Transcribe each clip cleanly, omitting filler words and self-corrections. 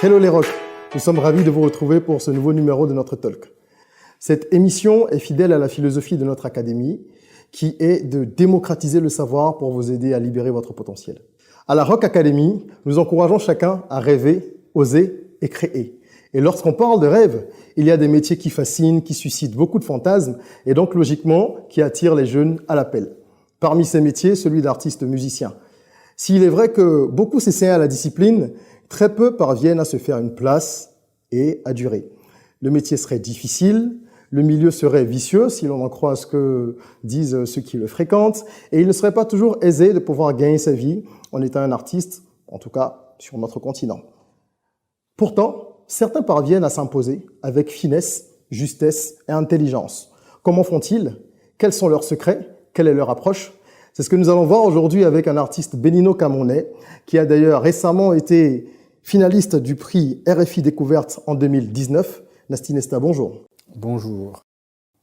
Hello les rocks, nous sommes ravis de vous retrouver pour ce nouveau numéro de notre talk. Cette émission est fidèle à la philosophie de notre académie, qui est de démocratiser le savoir pour vous aider à libérer votre potentiel. À la Rock Academy, nous encourageons chacun à rêver, oser et créer. Et lorsqu'on parle de rêve, il y a des métiers qui fascinent, qui suscitent beaucoup de fantasmes et donc logiquement qui attirent les jeunes à l'appel. Parmi ces métiers, celui d'artiste musicien. S'il est vrai que beaucoup s'essayent à la discipline, très peu parviennent à se faire une place et à durer. Le métier serait difficile, le milieu serait vicieux si l'on en croit ce que disent ceux qui le fréquentent, et il ne serait pas toujours aisé de pouvoir gagner sa vie en étant un artiste, en tout cas sur notre continent. Pourtant, certains parviennent à s'imposer avec finesse, justesse et intelligence. Comment font-ils? Quels sont leurs secrets? Quelle est leur approche? C'est ce que nous allons voir aujourd'hui avec un artiste bénino-camerounais qui a d'ailleurs récemment été finaliste du prix RFI Découverte en 2019. Nasty Nesta, bonjour. Bonjour.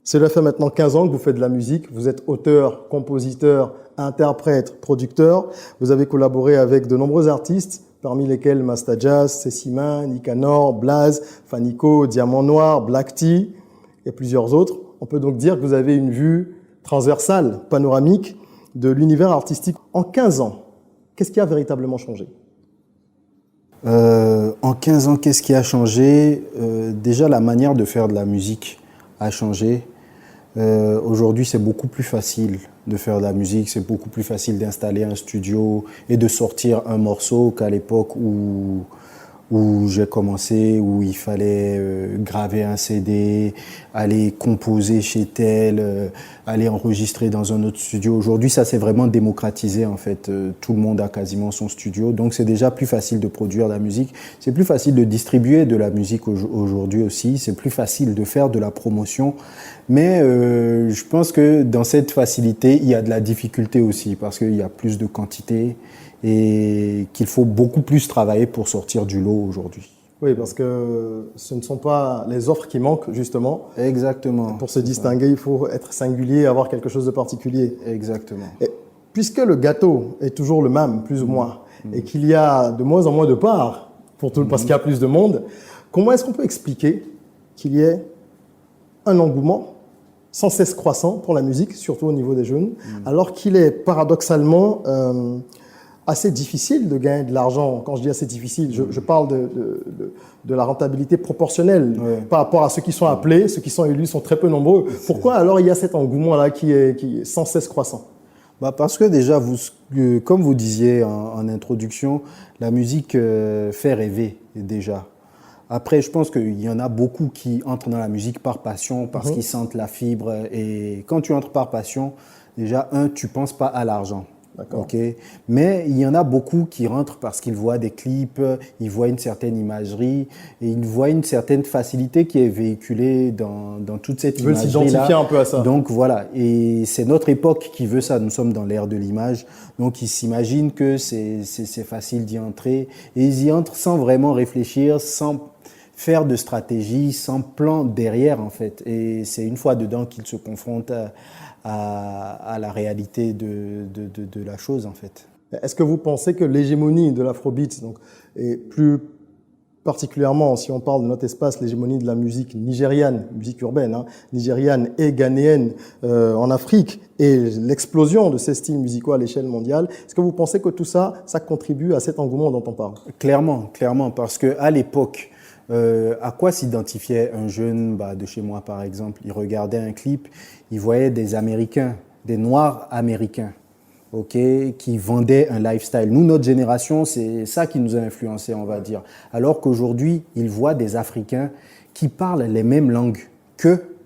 Cela fait maintenant 15 ans que vous faites de la musique. Vous êtes auteur, compositeur, interprète, producteur. Vous avez collaboré avec de nombreux artistes, parmi lesquels Masta Jazz, Sessima, Nicanor, Blaze, Fanico, Diamant Noir, Black Tea et plusieurs autres. On peut donc dire que vous avez une vue transversale, panoramique de l'univers artistique. En 15 ans, qu'est-ce qui a véritablement changé? En 15 ans, qu'est-ce qui a changé? Déjà, la manière de faire de la musique a changé. Aujourd'hui, c'est beaucoup plus facile de faire de la musique, c'est beaucoup plus facile d'installer un studio et de sortir un morceau qu'à l'époque où j'ai commencé, où il fallait graver un CD, aller composer chez tel, aller enregistrer dans un autre studio. Aujourd'hui, ça s'est vraiment démocratisé en fait. Tout le monde a quasiment son studio, donc c'est déjà plus facile de produire de la musique. C'est plus facile de distribuer de la musique aujourd'hui aussi. C'est plus facile de faire de la promotion. Mais je pense que dans cette facilité, il y a de la difficulté aussi parce qu'il y a plus de quantité et qu'il faut beaucoup plus travailler pour sortir du lot aujourd'hui. Oui, parce que ce ne sont pas les offres qui manquent, justement. Exactement. Pour se distinguer, il faut être singulier, avoir quelque chose de particulier. Exactement. Et puisque le gâteau est toujours le même, plus ou moins, et qu'il y a de moins en moins de parts, parce qu'il y a plus de monde, comment est-ce qu'on peut expliquer qu'il y ait un engouement sans cesse croissant pour la musique, surtout au niveau des jeunes, alors qu'il est paradoxalement assez difficile de gagner de l'argent. Quand je dis assez difficile, je parle de la rentabilité proportionnelle par rapport à ceux qui sont appelés, ceux qui sont élus sont très peu nombreux. Pourquoi alors il y a cet engouement-là qui est sans cesse croissant? Parce que déjà, comme vous disiez en introduction, la musique fait rêver déjà. Après, je pense qu'il y en a beaucoup qui entrent dans la musique par passion, parce qu'ils sentent la fibre. Et quand tu entres par passion, déjà, tu ne penses pas à l'argent. Okay. Mais il y en a beaucoup qui rentrent parce qu'ils voient des clips, ils voient une certaine imagerie et ils voient une certaine facilité qui est véhiculée dans toute cette imagerie-là. Ils veulent s'identifier un peu à ça. Donc voilà, et c'est notre époque qui veut ça. Nous sommes dans l'ère de l'image, donc ils s'imaginent que c'est facile d'y entrer et ils y entrent sans vraiment réfléchir, sans faire de stratégie, sans plan derrière en fait. Et c'est une fois dedans qu'ils se confrontent à la réalité de la chose en fait. Est-ce que vous pensez que l'hégémonie de l'afrobeat, et plus particulièrement si on parle de notre espace, l'hégémonie de la musique nigériane, musique urbaine, nigériane et ghanéenne en Afrique, et l'explosion de ces styles musicaux à l'échelle mondiale, est-ce que vous pensez que tout ça, ça contribue à cet engouement dont on parle? Clairement, parce que à l'époque, à quoi s'identifiait un jeune de chez moi par exemple? Il regardait un clip, il voyait des Américains, des Noirs américains, qui vendaient un lifestyle. Nous, notre génération, c'est ça qui nous a influencés, on va dire. Alors qu'aujourd'hui, il voit des Africains qui parlent les mêmes langues qu'eux,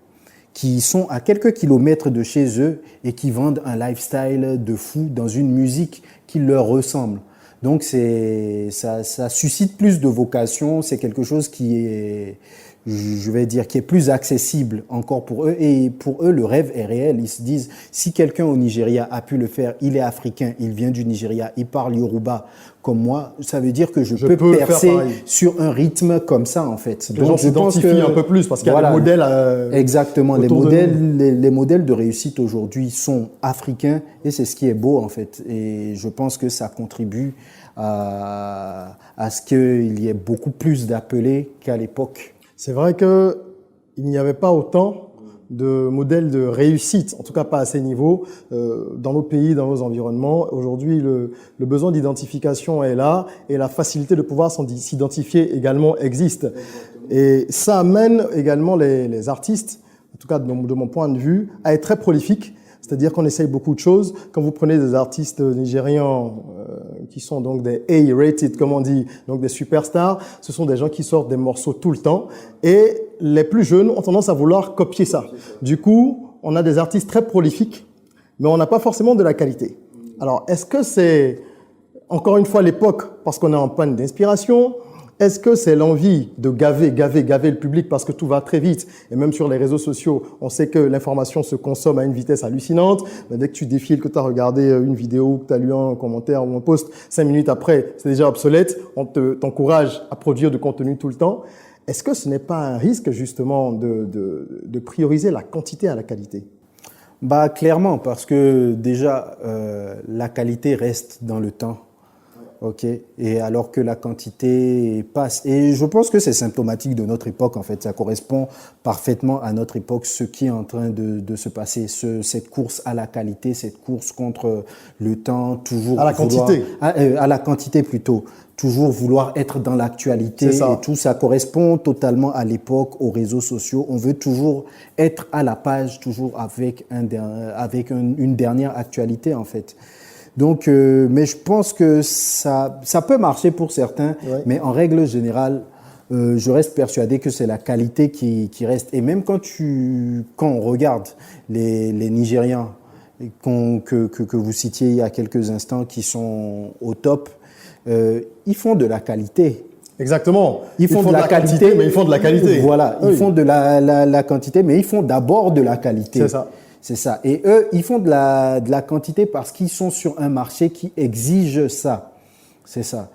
qui sont à quelques kilomètres de chez eux et qui vendent un lifestyle de fou dans une musique qui leur ressemble. Donc ça suscite plus de vocation, c'est quelque chose qui est, je vais dire, qui est plus accessible encore pour eux. Et pour eux, le rêve est réel. Ils se disent, si quelqu'un au Nigeria a pu le faire, il est africain, il vient du Nigeria, il parle Yoruba comme moi, ça veut dire que je peux percer sur un rythme comme ça, en fait. Donc, je pense que un peu plus parce qu'il y a des modèles. Exactement. Les modèles de réussite aujourd'hui sont africains et c'est ce qui est beau, en fait. Et je pense que ça contribue à ce qu'il y ait beaucoup plus d'appelés qu'à l'époque. C'est vrai qu'il n'y avait pas autant de modèles de réussite, en tout cas pas à ces niveaux, dans nos pays, dans nos environnements. Aujourd'hui, le besoin d'identification est là et la facilité de pouvoir s'identifier également existe. Et ça amène également les artistes, en tout cas de mon point de vue, à être très prolifiques. C'est-à-dire qu'on essaye beaucoup de choses. Quand vous prenez des artistes nigérians qui sont donc des A-rated, comme on dit, donc des superstars, ce sont des gens qui sortent des morceaux tout le temps. Et les plus jeunes ont tendance à vouloir copier ça. Du coup, on a des artistes très prolifiques, mais on n'a pas forcément de la qualité. Alors, est-ce que c'est, encore une fois, l'époque, parce qu'on est en panne d'inspiration? Est-ce que c'est l'envie de gaver le public parce que tout va très vite? Et même sur les réseaux sociaux, on sait que l'information se consomme à une vitesse hallucinante. Mais dès que tu défiles, que tu as regardé une vidéo, que tu as lu un commentaire ou un post, 5 minutes après, c'est déjà obsolète. On t'encourage à produire du contenu tout le temps. Est-ce que ce n'est pas un risque justement de prioriser la quantité à la qualité? Bah, clairement, parce que déjà, la qualité reste dans le temps. Ok, et alors que la quantité passe. Et je pense que c'est symptomatique de notre époque, en fait. Ça correspond parfaitement à notre époque, ce qui est en train de se passer. Cette course à la qualité, cette course contre le temps, toujours. À la quantité. À la quantité plutôt. Toujours vouloir être dans l'actualité et tout. Ça correspond totalement à l'époque, aux réseaux sociaux. On veut toujours être à la page, toujours avec une dernière actualité, en fait. Donc, mais je pense que ça peut marcher pour certains, ouais. Mais en règle générale, je reste persuadé que c'est la qualité qui reste. Et même quand on regarde les Nigérians que vous citiez il y a quelques instants, qui sont au top, ils font de la qualité. Exactement. Ils font de la qualité, mais ils font de la qualité. Voilà, oui. Ils font de la quantité, mais ils font d'abord de la qualité. C'est ça. C'est ça. Et eux, ils font de la quantité parce qu'ils sont sur un marché qui exige ça. C'est ça.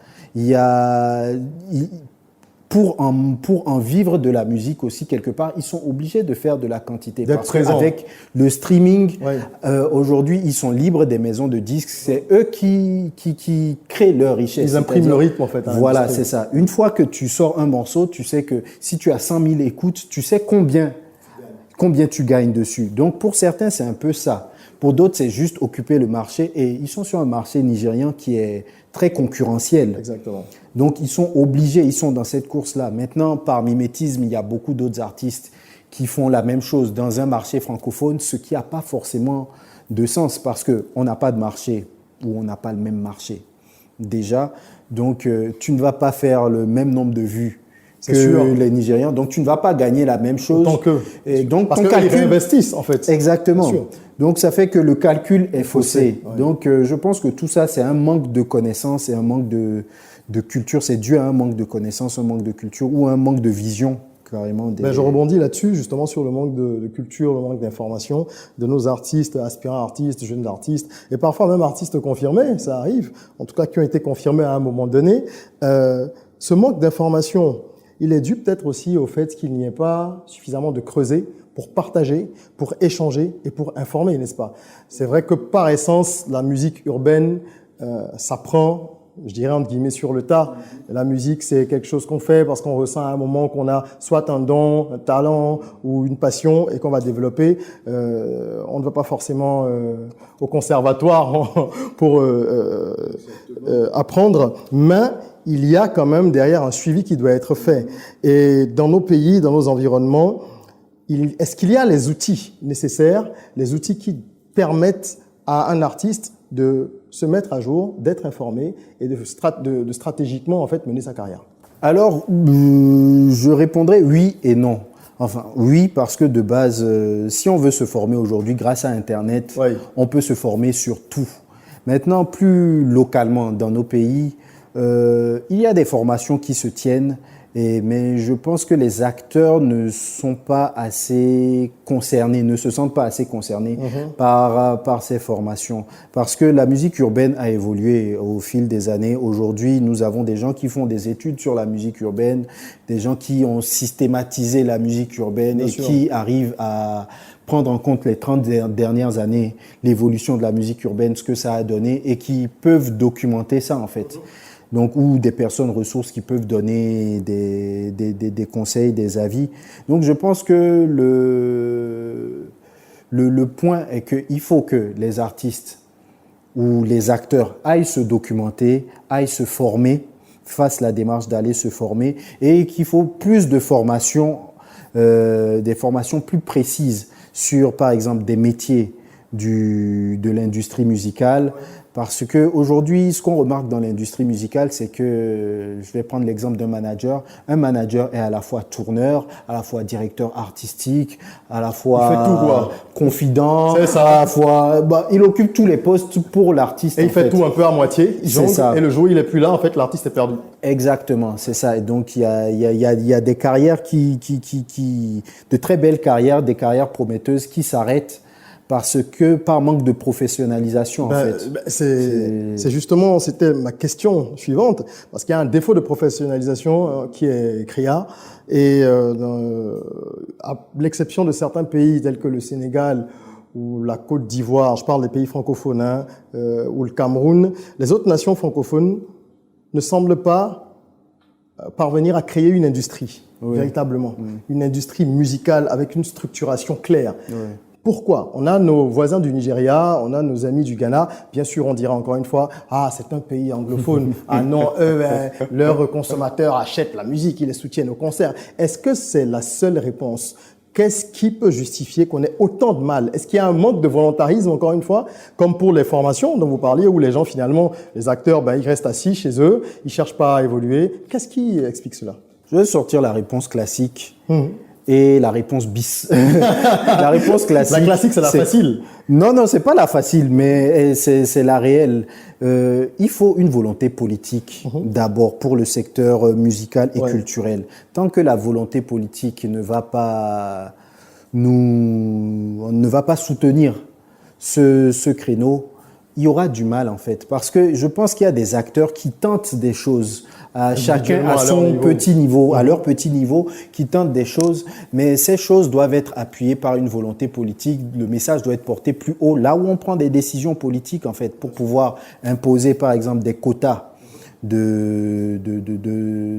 Pour en vivre de la musique aussi, quelque part, ils sont obligés de faire de la quantité. D'être présent. Avec le streaming, oui. Aujourd'hui, ils sont libres des maisons de disques. C'est eux qui créent leur richesse. Ils impriment le rythme, en fait. Voilà, c'est ça. Une fois que tu sors un morceau, tu sais que si tu as 100 000 écoutes, tu sais combien tu gagnes dessus. Donc, pour certains, c'est un peu ça. Pour d'autres, c'est juste occuper le marché. Et ils sont sur un marché nigérien qui est très concurrentiel. Exactement. Donc, ils sont obligés, ils sont dans cette course-là. Maintenant, par mimétisme, il y a beaucoup d'autres artistes qui font la même chose dans un marché francophone, ce qui n'a pas forcément de sens parce qu'on n'a pas de marché ou on n'a pas le même marché. Déjà, donc, tu ne vas pas faire le même nombre de vues que les Nigérians. Donc, tu ne vas pas gagner la même chose. Autant qu'eux. Et donc, parce qu'ils réinvestissent, en fait. Exactement. Donc, ça fait que le calcul est faussé. Ouais. Donc, je pense que tout ça, c'est un manque de connaissances et un manque de culture. C'est dû à un manque de connaissances, un manque de culture ou un manque de vision, carrément. Je rebondis là-dessus, justement, sur le manque de culture, le manque d'information de nos artistes, aspirants artistes, jeunes artistes, et parfois même artistes confirmés, ça arrive, en tout cas qui ont été confirmés à un moment donné. Ce manque d'information, il est dû peut-être aussi au fait qu'il n'y ait pas suffisamment de creuset pour partager, pour échanger et pour informer, n'est-ce pas? C'est vrai que par essence, la musique urbaine s'apprend, je dirais entre guillemets, sur le tas. La musique, c'est quelque chose qu'on fait parce qu'on ressent à un moment qu'on a soit un don, un talent ou une passion et qu'on va développer. On ne va pas forcément au conservatoire pour apprendre, mais il y a quand même derrière un suivi qui doit être fait. Et dans nos pays, dans nos environnements, est-ce qu'il y a les outils nécessaires, les outils qui permettent à un artiste de se mettre à jour, d'être informé et de stratégiquement en fait mener sa carrière? Alors, je répondrai oui et non. Enfin, oui, parce que de base, si on veut se former aujourd'hui grâce à Internet, oui. On peut se former sur tout. Maintenant, plus localement, dans nos pays, il y a des formations qui se tiennent Mais je pense que les acteurs ne sont pas assez concernés, ne se sentent pas assez concernés par ces formations. Parce que la musique urbaine a évolué au fil des années. Aujourd'hui, nous avons des gens qui font des études sur la musique urbaine, des gens qui ont systématisé la musique urbaine et qui arrivent à prendre en compte les 30 dernières années, l'évolution de la musique urbaine, ce que ça a donné et qui peuvent documenter ça en fait. Donc, ou des personnes ressources qui peuvent donner des conseils, des avis. Donc, je pense que le point est qu'il faut que les artistes ou les acteurs aillent se documenter, aillent se former, fassent la démarche d'aller se former et qu'il faut plus de formations, des formations plus précises sur, par exemple, des métiers de l'industrie musicale. Parce que aujourd'hui, ce qu'on remarque dans l'industrie musicale, c'est que, je vais prendre l'exemple d'un manager. Un manager est à la fois tourneur, à la fois directeur artistique, à la fois il fait tout, quoi. Confident, c'est ça. à la fois, il occupe tous les postes pour l'artiste. Et il fait tout un peu à moitié. C'est ça. Et le jour où il est plus là, en fait, l'artiste est perdu. Exactement, c'est ça. Et donc, il y a des carrières de très belles carrières, des carrières prometteuses qui s'arrêtent parce que par manque de professionnalisation, en fait. C'est justement, c'était ma question suivante, parce qu'il y a un défaut de professionnalisation qui est CRIA, et à l'exception de certains pays tels que le Sénégal ou la Côte d'Ivoire, je parle des pays francophones, ou le Cameroun, les autres nations francophones ne semblent pas parvenir à créer une industrie, véritablement, une industrie musicale avec une structuration claire. Pourquoi? On a nos voisins du Nigeria, on a nos amis du Ghana. Bien sûr, on dira encore une fois, c'est un pays anglophone. Ah non, eux, leurs consommateurs achètent la musique, ils les soutiennent au concert. Est-ce que c'est la seule réponse? Qu'est-ce qui peut justifier qu'on ait autant de mal? Est-ce qu'il y a un manque de volontarisme, encore une fois, comme pour les formations dont vous parliez, où les gens, finalement, les acteurs, ils restent assis chez eux, ils cherchent pas à évoluer. Qu'est-ce qui explique cela? Je vais sortir la réponse classique. Et la réponse bis. La réponse classique. La classique, c'est la facile. Non, c'est pas la facile, mais c'est la réelle. Il faut une volonté politique d'abord pour le secteur musical et culturel. Tant que la volonté politique ne va pas soutenir ce créneau, il y aura du mal en fait, parce que je pense qu'il y a des acteurs qui tentent des choses, chacun à son petit niveau, à leur petit niveau, qui tentent des choses, mais ces choses doivent être appuyées par une volonté politique. Le message doit être porté plus haut, là où on prend des décisions politiques en fait, pour pouvoir imposer par exemple des quotas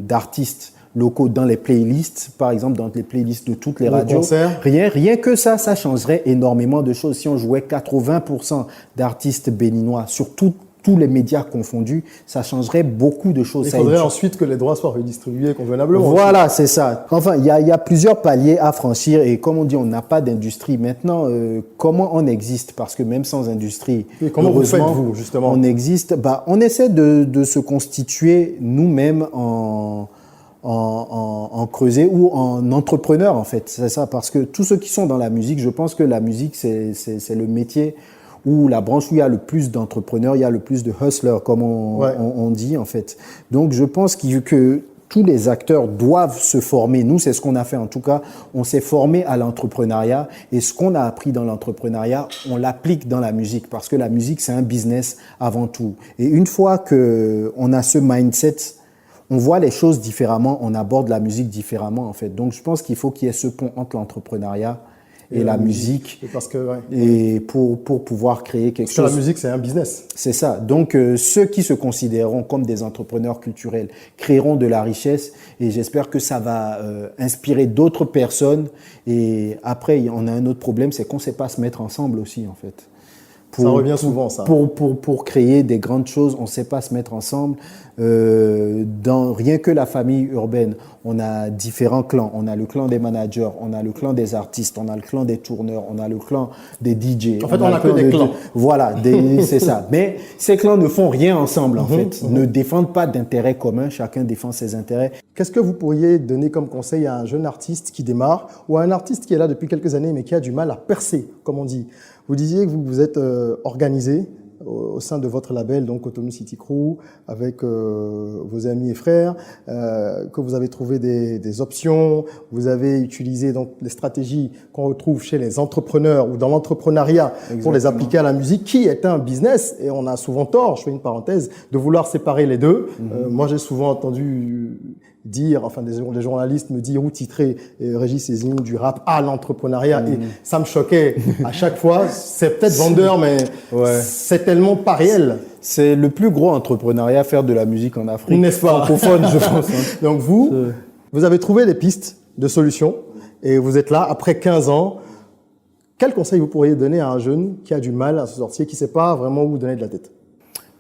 d'artistes locaux dans les playlists, par exemple dans les playlists de toutes les radios. Rien que ça changerait énormément de choses. Si on jouait 80% d'artistes béninois sur tous les médias confondus, ça changerait beaucoup de choses. Il faudrait ensuite que les droits soient redistribués convenablement. Voilà, c'est ça. Enfin, il y a plusieurs paliers à franchir et comme on dit, on n'a pas d'industrie. Maintenant, comment on existe? Parce que même sans industrie, et comment vous faites-vous, justement? On existe. On essaie de se constituer nous-mêmes en creuset ou en entrepreneur en fait, c'est ça, parce que tous ceux qui sont dans la musique, je pense que la musique c'est le métier ou la branche où il y a le plus d'entrepreneurs, il y a le plus de hustlers comme on dit en fait. Donc je pense que tous les acteurs doivent se former. Nous, c'est ce qu'on a fait en tout cas. On s'est formé à l'entrepreneuriat et ce qu'on a appris dans l'entrepreneuriat, on l'applique dans la musique parce que la musique, c'est un business avant tout. Et une fois qu'on a ce mindset, on voit les choses différemment, on aborde la musique différemment en fait. Donc je pense qu'il faut qu'il y ait ce pont entre l'entrepreneuriat et la musique. Et pour pouvoir créer quelque chose. Parce que la musique, c'est un business. C'est ça. Donc ceux qui se considéreront comme des entrepreneurs culturels créeront de la richesse et j'espère que ça va inspirer d'autres personnes. Et après, on a un autre problème, c'est qu'on ne sait pas se mettre ensemble aussi en fait. Ça revient souvent, ça. Pour créer des grandes choses, on ne sait pas se mettre ensemble. Dans rien que la famille urbaine, on a différents clans. On a le clan des managers, on a le clan des artistes, on a le clan des tourneurs, on a le clan des DJ. En fait, on a que des clans. Voilà, c'est ça. Mais ces clans ne font rien ensemble, en fait. Ne défendent pas d'intérêts communs. Chacun défend ses intérêts. Qu'est-ce que vous pourriez donner comme conseil à un jeune artiste qui démarre ou à un artiste qui est là depuis quelques années mais qui a du mal à percer, comme on dit? Vous disiez que vous êtes organisé, au sein de votre label, donc Cotonou City Crew, avec vos amis et frères, que vous avez trouvé des options, vous avez utilisé donc les stratégies qu'on retrouve chez les entrepreneurs ou dans l'entrepreneuriat pour les appliquer à la musique, qui est un business, et on a souvent tort, je fais une parenthèse, de vouloir séparer les deux. Moi, j'ai souvent entendu dire, enfin les journalistes me dire ou titrer Régis Sézine du rap à l'entrepreneuriat, et ça me choquait à chaque fois. C'est peut-être vendeur, mais c'est tellement pas réel. C'est le plus gros entrepreneuriat, faire de la musique en Afrique. N'est-ce pas? Francophone, je pense. Hein. Donc vous avez trouvé des pistes de solutions et vous êtes là après 15 ans. Quel conseil vous pourriez donner à un jeune qui a du mal à se sortir, qui ne sait pas vraiment où donner de la tête?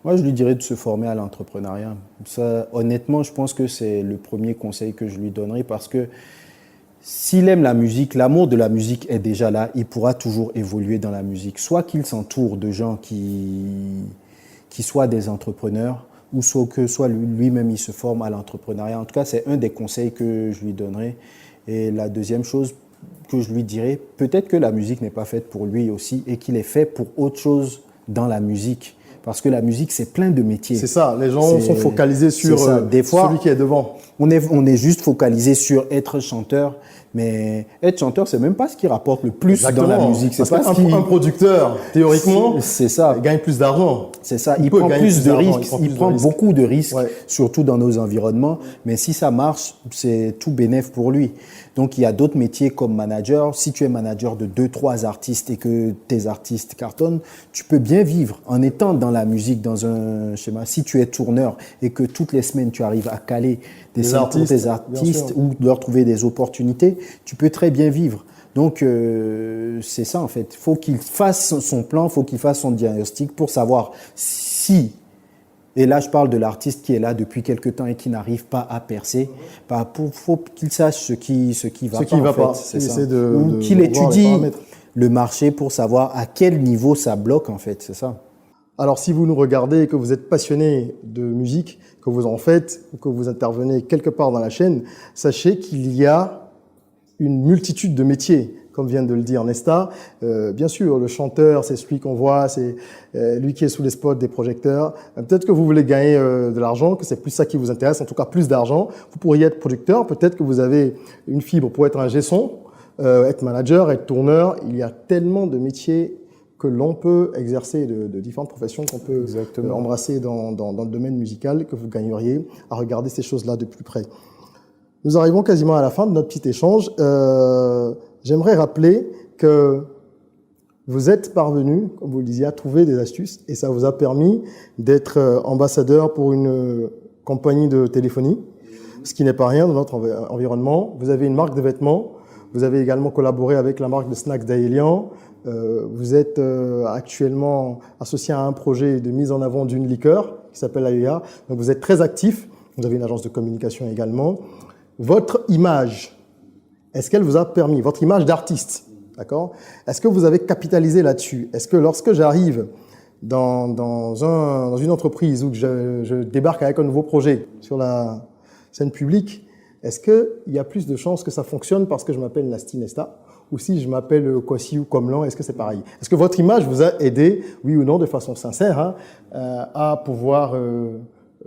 Moi, je lui dirais de se former à l'entrepreneuriat. Ça, honnêtement, je pense que c'est le premier conseil que je lui donnerai, parce que s'il aime la musique, l'amour de la musique est déjà là, il pourra toujours évoluer dans la musique. Soit qu'il s'entoure de gens qui soient des entrepreneurs, ou soit que soit lui-même il se forme à l'entrepreneuriat. En tout cas, c'est un des conseils que je lui donnerai. Et la deuxième chose que je lui dirais, peut-être que la musique n'est pas faite pour lui aussi, et qu'il est fait pour autre chose dans la musique. Parce que la musique, c'est plein de métiers. C'est ça, les gens sont focalisés sur Des fois, celui qui est devant. On est juste focalisé sur être chanteur, mais être chanteur, c'est même pas ce qui rapporte le plus dans la musique. C'est pas un producteur, théoriquement, c'est ça. Il gagne plus d'argent. C'est ça, il prend plus de risques, il prend beaucoup de risques, surtout dans nos environnements. Mais si ça marche, c'est tout bénéf pour lui. Donc, il y a d'autres métiers comme manager. Si tu es manager de 2-3 artistes et que tes artistes cartonnent, tu peux bien vivre en étant dans la musique, dans un schéma. Si tu es tourneur et que toutes les semaines, tu arrives à caler des scènes pour tes artistes ou leur trouver des opportunités, tu peux très bien vivre. Donc, c'est ça, en fait. Il faut qu'il fasse son plan, il faut qu'il fasse son diagnostic pour savoir si... Et là, je parle de l'artiste qui est là depuis quelque temps et qui n'arrive pas à percer. Faut qu'il sache ce qui va pas. C'est ça. Ou qu'il étudie le marché pour savoir à quel niveau ça bloque, en fait. C'est ça. Alors, si vous nous regardez et que vous êtes passionné de musique, que vous en faites, ou que vous intervenez quelque part dans la chaîne, sachez qu'il y a une multitude de métiers, comme vient de le dire Nesta. Bien sûr, le chanteur, c'est celui qu'on voit, c'est lui qui est sous les spots des projecteurs. Peut-être que vous voulez gagner de l'argent, que c'est plus ça qui vous intéresse, en tout cas plus d'argent. Vous pourriez être producteur, peut-être que vous avez une fibre pour être ingé son, être manager, être tourneur. Il y a tellement de métiers que l'on peut exercer, de différentes professions qu'on peut embrasser dans le domaine musical, que vous gagneriez à regarder ces choses-là de plus près. Nous arrivons quasiment à la fin de notre petit échange. J'aimerais rappeler que vous êtes parvenu, comme vous le disiez, à trouver des astuces et ça vous a permis d'être ambassadeur pour une compagnie de téléphonie, ce qui n'est pas rien dans notre environnement. Vous avez une marque de vêtements, vous avez également collaboré avec la marque de snacks d'Aélian, vous êtes actuellement associé à un projet de mise en avant d'une liqueur qui s'appelle AEA, donc vous êtes très actif, vous avez une agence de communication également. Votre image, est-ce qu'elle vous a permis, votre image d'artiste, d'accord? Est-ce que vous avez capitalisé là-dessus? Est-ce que lorsque j'arrive dans une entreprise ou que je débarque avec un nouveau projet sur la scène publique, est-ce qu'il y a plus de chances que ça fonctionne parce que je m'appelle Nasty Nesta? Ou si je m'appelle Kwasi ou Komlan, est-ce que c'est pareil? Est-ce que votre image vous a aidé, oui ou non, de façon sincère, à pouvoir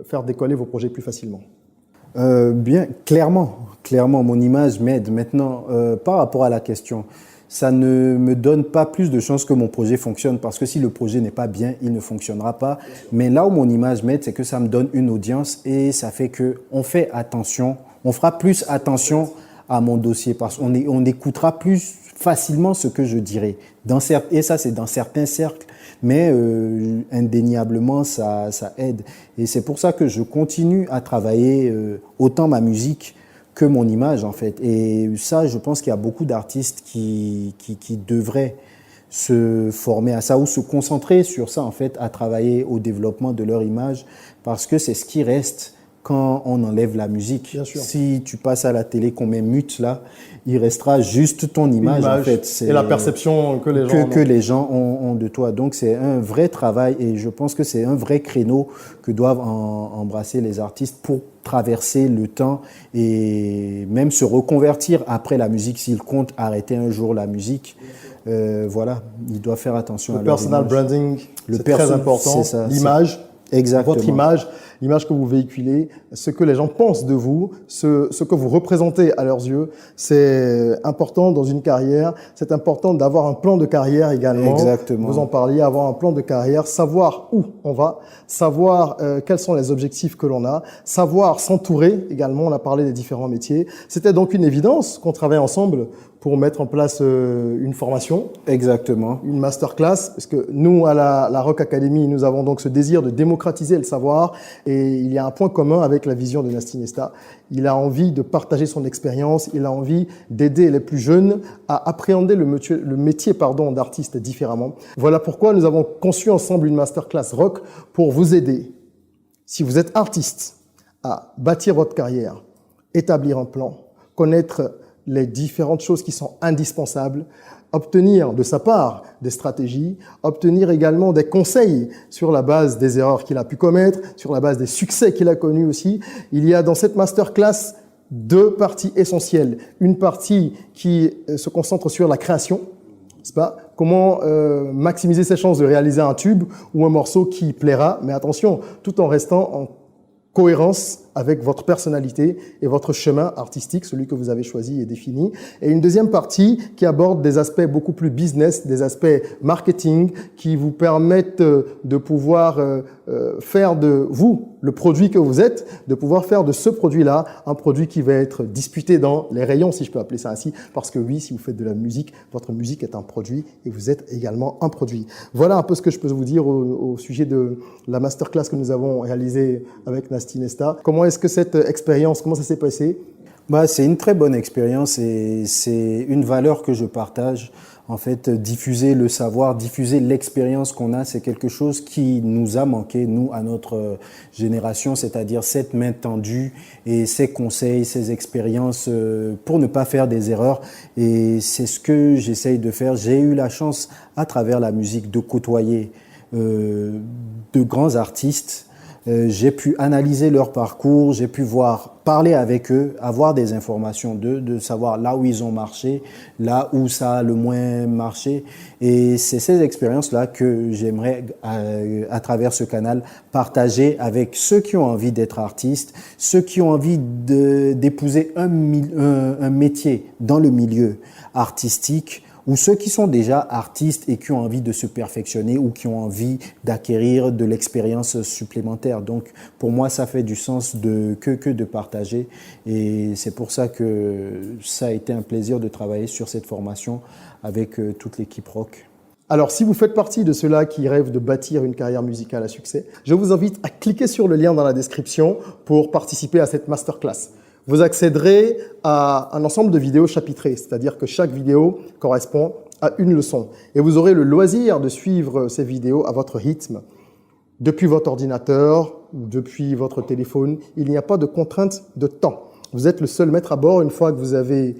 faire décoller vos projets plus facilement? Bien, clairement, mon image m'aide. Maintenant, par rapport à la question, ça ne me donne pas plus de chances que mon projet fonctionne, parce que si le projet n'est pas bien, il ne fonctionnera pas. Mais là où mon image m'aide, c'est que ça me donne une audience et ça fait que on fait attention, on fera plus attention à mon dossier, parce qu'on écoutera plus facilement ce que je dirai. Et ça, c'est dans certains cercles. Mais indéniablement, ça aide. Et c'est pour ça que je continue à travailler autant ma musique que mon image, en fait. Et ça, je pense qu'il y a beaucoup d'artistes qui devraient se former à ça ou se concentrer sur ça, en fait, à travailler au développement de leur image, parce que c'est ce qui reste quand on enlève la musique. Bien sûr. Si tu passes à la télé, qu'on met mute là, il restera juste ton image en fait. C'est et la perception que les gens ont de toi. Donc c'est un vrai travail et je pense que c'est un vrai créneau que doivent embrasser les artistes pour traverser le temps et même se reconvertir après la musique s'ils comptent arrêter un jour la musique. voilà, ils doivent faire attention à Le leur personal image. branding, Le c'est très important. c'est ça, L'image, exactement. votre image, l'image que vous véhiculez, ce que les gens pensent de vous, ce que vous représentez à leurs yeux, c'est important dans une carrière. C'est important d'avoir un plan de carrière également. Exactement. Vous en parliez, avoir un plan de carrière, savoir où on va, savoir quels sont les objectifs que l'on a, savoir s'entourer également. On a parlé des différents métiers. C'était donc une évidence qu'on travaille ensemble pour mettre en place une formation. Exactement. Une masterclass, parce que nous, à la Rock Academy, nous avons donc ce désir de démocratiser le savoir, et il y a un point commun avec la vision de Nasty Nesta. Il a envie de partager son expérience, il a envie d'aider les plus jeunes à appréhender le métier d'artiste différemment. Voilà pourquoi nous avons conçu ensemble une masterclass rock pour vous aider, si vous êtes artiste, à bâtir votre carrière, établir un plan, connaître les différentes choses qui sont indispensables, obtenir de sa part des stratégies, obtenir également des conseils sur la base des erreurs qu'il a pu commettre, sur la base des succès qu'il a connus aussi. Il y a dans cette masterclass 2 parties essentielles. Une partie qui se concentre sur la création, n'est-ce pas? Comment maximiser ses chances de réaliser un tube ou un morceau qui plaira, mais attention, tout en restant en cohérence avec votre personnalité et votre chemin artistique, celui que vous avez choisi et défini. Et une deuxième partie qui aborde des aspects beaucoup plus business, des aspects marketing qui vous permettent de pouvoir faire de vous, le produit que vous êtes, de pouvoir faire de ce produit-là un produit qui va être disputé dans les rayons, si je peux appeler ça ainsi, parce que oui, si vous faites de la musique, votre musique est un produit et vous êtes également un produit. Voilà un peu ce que je peux vous dire au sujet de la masterclass que nous avons réalisée avec Nasty Nesta. Comment est-ce que cette expérience, comment ça s'est passé? C'est une très bonne expérience et c'est une valeur que je partage. En fait, diffuser le savoir, diffuser l'expérience qu'on a, c'est quelque chose qui nous a manqué, nous, à notre génération, c'est-à-dire cette main tendue et ces conseils, ces expériences pour ne pas faire des erreurs. Et c'est ce que j'essaye de faire. J'ai eu la chance, à travers la musique, de côtoyer de grands artistes. J'ai pu analyser leur parcours, j'ai pu parler avec eux, avoir des informations d'eux, de savoir là où ils ont marché, là où ça a le moins marché. Et c'est ces expériences-là que j'aimerais, à travers ce canal, partager avec ceux qui ont envie d'être artistes, ceux qui ont envie d'épouser un métier dans le milieu artistique, ou ceux qui sont déjà artistes et qui ont envie de se perfectionner ou qui ont envie d'acquérir de l'expérience supplémentaire. Donc, pour moi, ça fait du sens que de partager. Et c'est pour ça que ça a été un plaisir de travailler sur cette formation avec toute l'équipe rock. Alors, si vous faites partie de ceux-là qui rêvent de bâtir une carrière musicale à succès, je vous invite à cliquer sur le lien dans la description pour participer à cette masterclass. Vous accéderez à un ensemble de vidéos chapitrées, c'est-à-dire que chaque vidéo correspond à une leçon. Et vous aurez le loisir de suivre ces vidéos à votre rythme, depuis votre ordinateur, depuis votre téléphone. Il n'y a pas de contrainte de temps. Vous êtes le seul maître à bord une fois que vous avez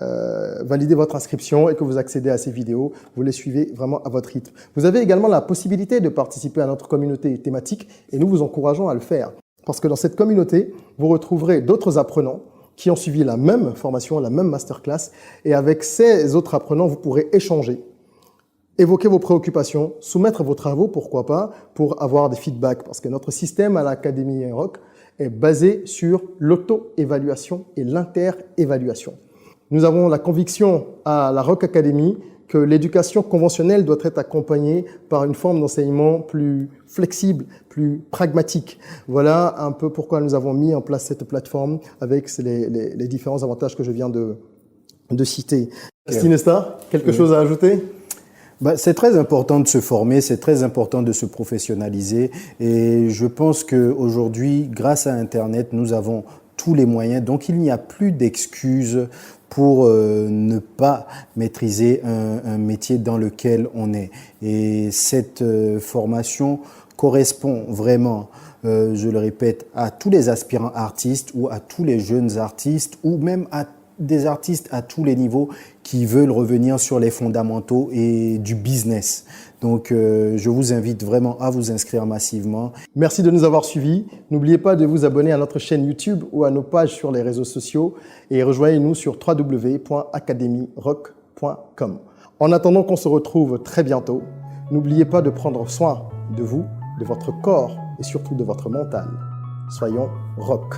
validé votre inscription et que vous accédez à ces vidéos. Vous les suivez vraiment à votre rythme. Vous avez également la possibilité de participer à notre communauté thématique et nous vous encourageons à le faire. Parce que dans cette communauté, vous retrouverez d'autres apprenants qui ont suivi la même formation, la même masterclass. Et avec ces autres apprenants, vous pourrez échanger, évoquer vos préoccupations, soumettre vos travaux, pourquoi pas, pour avoir des feedbacks. Parce que notre système à l'Académie Rock est basé sur l'auto-évaluation et l'inter-évaluation. Nous avons la conviction à la Rock Academy que l'éducation conventionnelle doit être accompagnée par une forme d'enseignement plus flexible, plus pragmatique. Voilà un peu pourquoi nous avons mis en place cette plateforme avec les différents avantages que je viens de citer. Nasty Nesta, quelque chose à ajouter? C'est très important de se former, c'est très important de se professionnaliser et je pense qu'aujourd'hui, grâce à Internet, nous avons tous les moyens. Donc, il n'y a plus d'excuses pour ne pas maîtriser un métier dans lequel on est. Et cette formation correspond vraiment, je le répète, à tous les aspirants artistes ou à tous les jeunes artistes ou même à des artistes à tous les niveaux qui veulent revenir sur les fondamentaux et du business. Donc, je vous invite vraiment à vous inscrire massivement. Merci de nous avoir suivis. N'oubliez pas de vous abonner à notre chaîne YouTube ou à nos pages sur les réseaux sociaux et rejoignez-nous sur www.academyrock.com. En attendant qu'on se retrouve très bientôt, n'oubliez pas de prendre soin de vous, de votre corps et surtout de votre mental. Soyons rock.